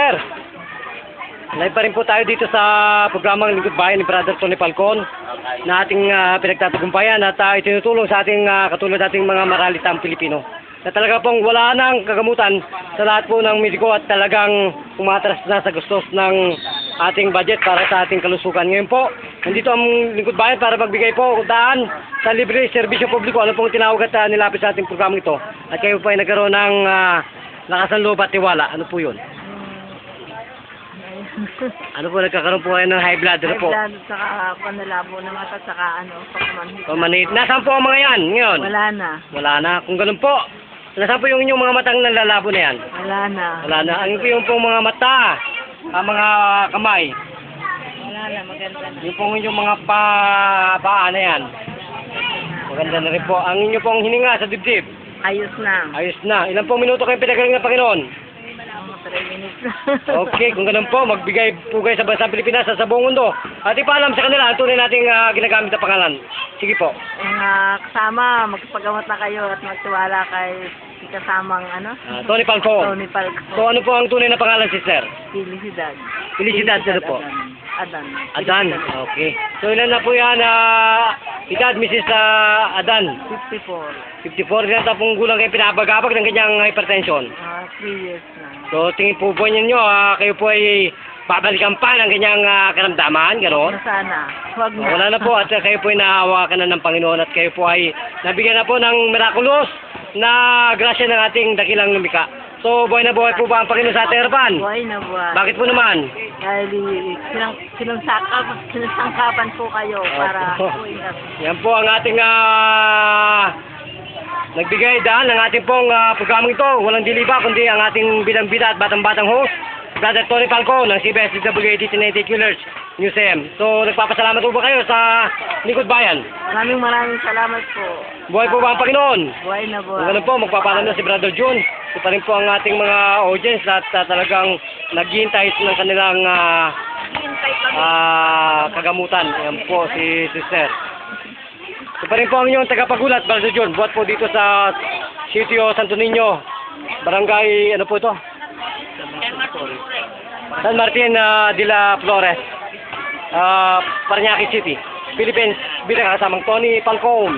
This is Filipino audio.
Sir, live pa rin po tayo dito sa programang Lingkod Bayan ni Brother Tony Falcon na ating pinagtatagumpayan at itinutulong sa ating katulad ating mga maralitang Pilipino na talaga pong wala nang kagamutan sa lahat po ng mediko at talagang umatras na sa gustos ng ating budget para sa ating kalusugan. Ngayon po, nandito ang Lingkod Bayan para magbigay po daan sa libre serbisyo publiko. Ano pong tinawag at nilapit sa ating programang ito? At kayo po ay nagkaroon ng lakas ng loob at tiwala. Ano po yun? Ano po, nagkakaroon po kayo ng high blood? Ano po? High blood, saka panalabo ng mata, saka pagkamanhit. Pamanhit. Nasaan po ang mga yan ngayon? Wala na. Wala na. Kung ganun po, nasaan po yung inyong mga matang nalalabo na yan? Wala na. Wala na. Ang yung pong mga mata, ang mga kamay, Wala na, maganda na. yung pong inyong mga paa na yan. Maganda na rin po. Ang inyong pong hininga sa dibdib, Ayos na. ayos na. Ilan pong minuto kayo pinagaling ng Panginoon? Mga 3 minutes na. Okay, kung ganun po, magbigay po kayo sa bansang Pilipinas sa buong mundo. At ipaalam sa kanila ang tunay nating ginagamit na pangalan. Sige po. Kasama, magpagamot na kayo at magtiwala kay kasamang Tony Falcon. Tony Falcon. So ano po ang tunay na pangalan, sister? Felicidad. Felicidad, ano po? Adan. Adan. Okay. So ilan na po yan, edad, Mrs. Adan? 54. 54 na tapong gulang kayo pinapagabag ng kanyang hypertension. 3 years na. So tingin po po ninyo, kayo po ay babalikan pa ng kanyang karamdaman, gano'n? Sana. Huwag na. Wala na po at kayo po ay naahawakan na ng Panginoon at kayo po ay nabigyan na po ng miraculous na grasya ng ating dakilang lumika. So buhay na buhay po ba ang Panginoon sa ating harapan? Buhay na buhay. Bakit po naman? Dahil sinusangkapan po kayo para buhay na. Yan po ang ating nagbigay daan ng ating pong programang ito. Walang diliba kundi ang ating bidang-bida at batang-batang host, Brother Tony Falcon ng CBS-DWA 1890 Killers Museum. So nagpapasalamat po ba kayo sa Lingkod Bayan? Maraming salamat po. Buhay po ba ang Panginoon? Buhay na buhay. Kung ganun po, magpapaalam na si Brother June. Ito pa rin po ang ating mga audience at talagang naghihintay ng kanilang kagamutan. Yan po si Sister. Ito pa rin po ang inyong tagapagulat, Brother June. Buhat po dito sa Sitio Santo Niño, Barangay, ano po ito? San Martin de la Flores, Parañaque City, Philippines, bilang kasamang Tony Falcon.